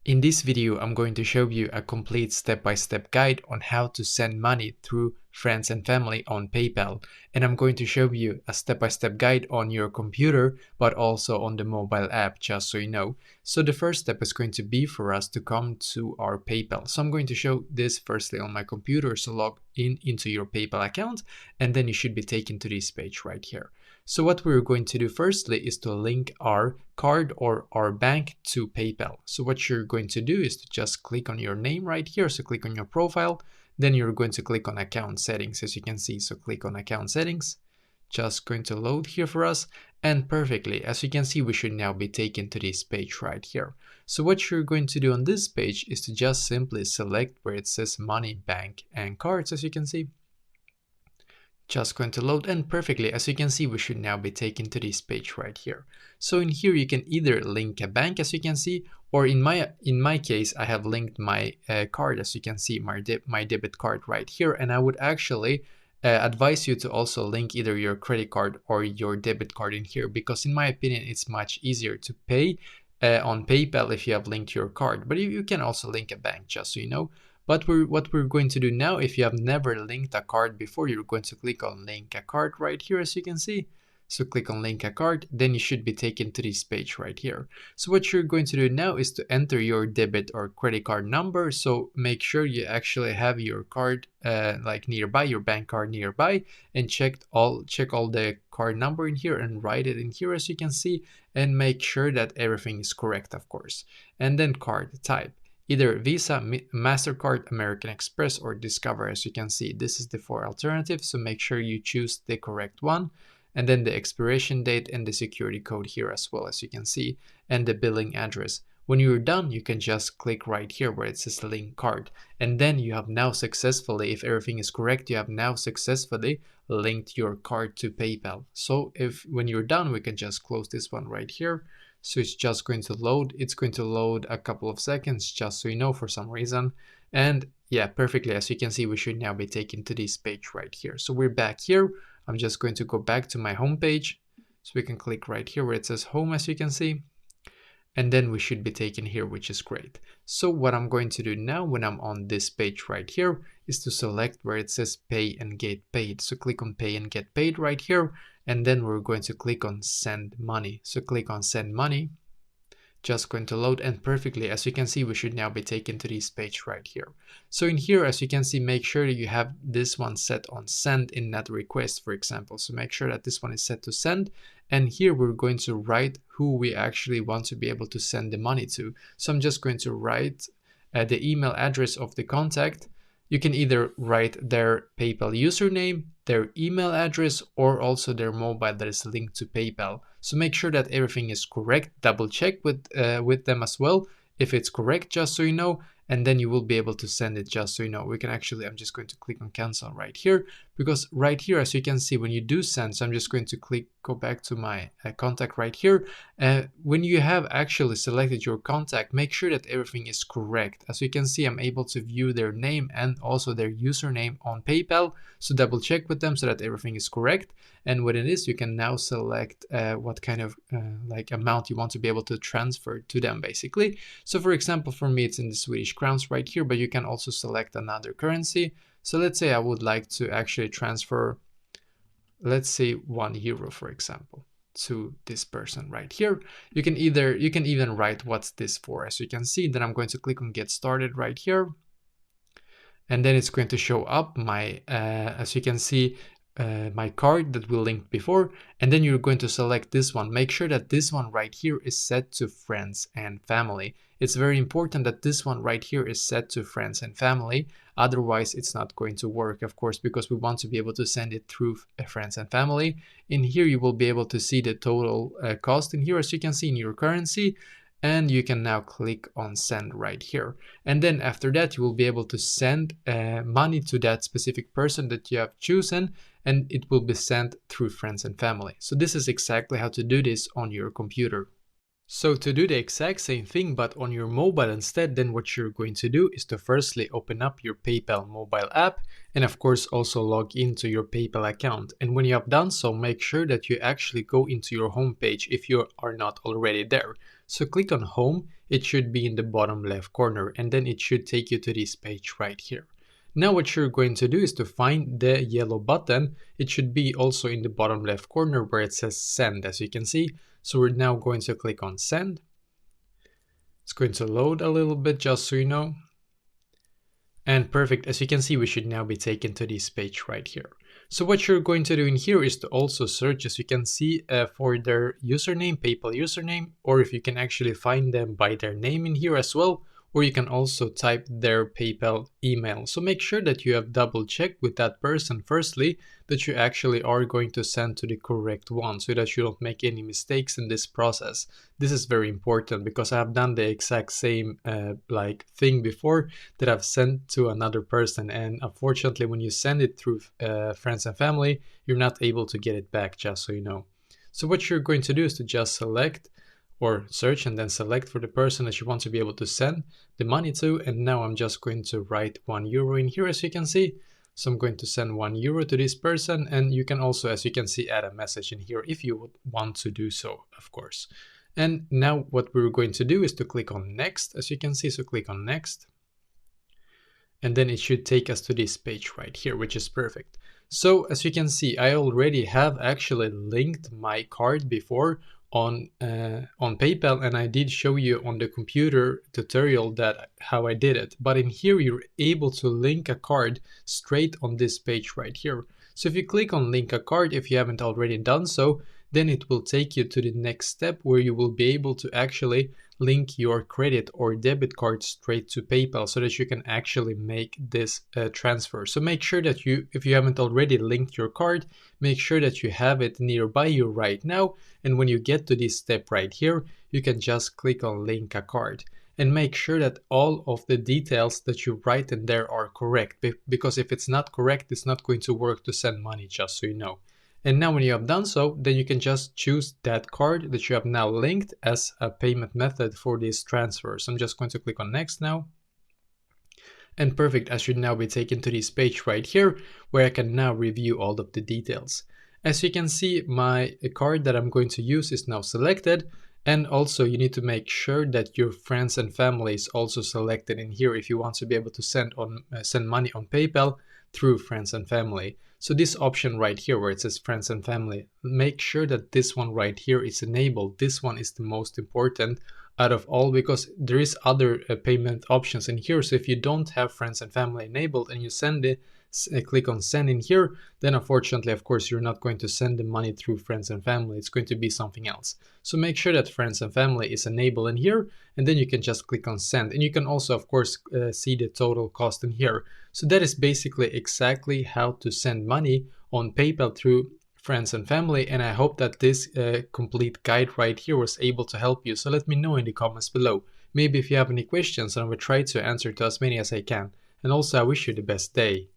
In this video, I'm going to show you a complete step-by-step guide on how to send money through friends and family on PayPal. And I'm going to show you a step-by-step guide on your computer, but also on the mobile app, just so you know. So the first step is going to be for us to come to our PayPal. So I'm going to show this firstly on my computer. So log in into your PayPal account, and then you should be taken to this page right here. So what we're going to do firstly is to link our card or our bank to PayPal. So what you're going to do is to just click on your name right here. So click on your profile, then you're going to click on account settings, as you can see. So click on account settings, just going to load here for us, and perfectly, as you can see, we should now be taken to this page right here. So what you're going to do on this page is to just simply select where it says money, bank, and cards, as you can see. Just going to load, and perfectly, as you can see, we should now be taken to this page right here. So in here you can either link a bank, as you can see, or in my case I have linked my card, as you can see, my debit card right here. And I would actually advise you to also link either your credit card or your debit card in here, because in my opinion it's much easier to pay on PayPal if you have linked your card. But you can also link a bank, just so you know. But what we're going to do now, if you have never linked a card before, you're going to click on link a card right here, as you can see. So click on link a card, then you should be taken to this page right here. So what you're going to do now is to enter your debit or credit card number. So make sure you actually have your card like nearby, your bank card nearby, and check all the card number in here and write it in here, as you can see, and make sure that everything is correct, of course. And then card type, either Visa, MasterCard, American Express, or Discover, as you can see. This is the 4 alternatives, so make sure you choose the correct one. And then the expiration date and the security code here as well, as you can see, and the billing address. When you're done, you can just click right here where it says link card. And then you have now successfully, if everything is correct, you have now successfully linked your card to PayPal. So when you're done, we can just close this one right here. So it's just going to load. It's going to load a couple of seconds, just so you know, for some reason. And yeah, perfectly, as you can see, we should now be taken to this page right here. So we're back here. I'm just going to go back to my home page. So we can click right here where it says home, as you can see. And then we should be taken here, which is great. So what I'm going to do now when I'm on this page right here is to select where it says pay and get paid. So click on pay and get paid right here. And then we're going to click on send money. So click on send money. Just going to load, and perfectly, as you can see, we should now be taken to this page right here. So in here, as you can see, make sure that you have this one set on send in that request, for example. So make sure that this one is set to send. And here we're going to write who we actually want to be able to send the money to. So I'm just going to write the email address of the contact. You can either write their PayPal username, their email address, or also their mobile that is linked to PayPal. So make sure that everything is correct. Double check with them as well if it's correct, just so you know, and then you will be able to send it, just so you know. We can actually, I'm just going to click on cancel right here, because right here, as you can see, when you do send, so I'm just going to go back to my contact right here. When you have actually selected your contact, make sure that everything is correct. As you can see, I'm able to view their name and also their username on PayPal. So double check with them so that everything is correct. And when it is, you can now select what kind of like amount you want to be able to transfer to them, basically. So for example, for me, it's in the Swedish crowns right here, but you can also select another currency. So let's say I would like to actually transfer, let's say €1, for example, to this person right here. You can even write what's this for, as you can see. Then I'm going to click on get started right here. And then it's going to show up my, as you can see, my card that we linked before. And then you're going to select this one. Make sure that this one right here is set to friends and family. It's very important that this one right here is set to friends and family. Otherwise, it's not going to work, of course, because we want to be able to send it through friends and family. In here, you will be able to see the total cost in here, as you can see, in your currency. And you can now click on send right here. And then after that, you will be able to send money to that specific person that you have chosen, and it will be sent through friends and family. So this is exactly how to do this on your computer. So to do the exact same thing but on your mobile instead, then what you're going to do is to firstly open up your PayPal mobile app, and of course also log into your PayPal account. And when you have done so, make sure that you actually go into your home page if you are not already there. So click on home, it should be in the bottom left corner, and then it should take you to this page right here. Now what you're going to do is to find the yellow button. It should be also in the bottom left corner where it says send, as you can see. So we're now going to click on send. It's going to load a little bit, just so you know. And perfect, as you can see, we should now be taken to this page right here. So what you're going to do in here is to also search, as you can see, for their username, PayPal username, or if you can actually find them by their name in here as well, or you can also type their PayPal email. So make sure that you have double checked with that person firstly, that you actually are going to send to the correct one, so that you don't make any mistakes in this process. This is very important because I have done the exact same thing before that I've sent to another person, and unfortunately when you send it through friends and family, you're not able to get it back, just so you know. So what you're going to do is to just select or search and then select for the person that you want to be able to send the money to. And now I'm just going to write €1 in here, as you can see. So I'm going to send €1 to this person, and you can also, as you can see, add a message in here if you would want to do so, of course. And now what we're going to do is to click on next, as you can see. So click on next, and then it should take us to this page right here, which is perfect. So as you can see, I already have actually linked my card before on PayPal, and I did show you on the computer tutorial that how I did it. But in here, you're able to link a card straight on this page right here. So if you click on link a card, if you haven't already done so, then it will take you to the next step where you will be able to actually link your credit or debit card straight to PayPal so that you can actually make this transfer. So make sure that if you haven't already linked your card, make sure that you have it nearby you right now. And when you get to this step right here, you can just click on link a card. And make sure that all of the details that you write in there are correct, because if it's not correct, it's not going to work to send money, just so you know. And now when you have done so, then you can just choose that card that you have now linked as a payment method for this transfer. So I'm just going to click on next now. And perfect, I should now be taken to this page right here where I can now review all of the details. As you can see, my card that I'm going to use is now selected. And also you need to make sure that your friends and family is also selected in here if you want to be able to send money on PayPal through friends and family. So this option right here where it says friends and family, make sure that this one right here is enabled. This one is the most important out of all, because there is other payment options in here. So if you don't have friends and family enabled and you send it, click on send in here, then unfortunately, of course, you're not going to send the money through friends and family. It's going to be something else. So make sure that friends and family is enabled in here, and then you can just click on send. And you can also, of course, see the total cost in here. So that is basically exactly how to send money on PayPal through friends and family. And I hope that this complete guide right here was able to help you. So let me know in the comments below. Maybe if you have any questions, and I will try to answer to as many as I can. And also, I wish you the best day.